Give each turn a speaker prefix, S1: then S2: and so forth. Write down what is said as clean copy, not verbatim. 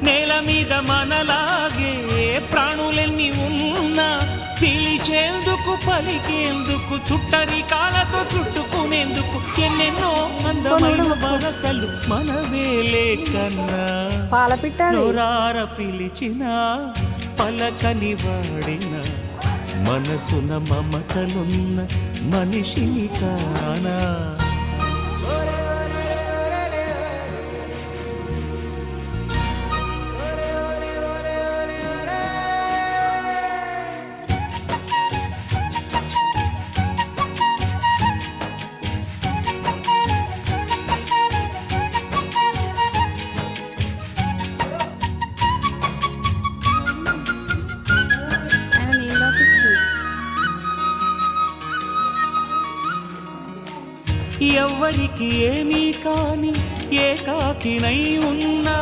S1: నేల మీద మనలాగే ప్రాణులెన్ని ఉన్నా పిలిచేందుకు పలికేందుకు చుట్టరికాలతో చుట్టుకునేందుకు ఎన్నెన్నో అందమైన వరసలు మనవేలే కన్నా నోరార పిలిచిన పలకని వాడిన మనసున మమతలున్న మనిషిని కానా. ఎవ్వరికి ఏమీ కాని ఏకాకినై ఉన్నా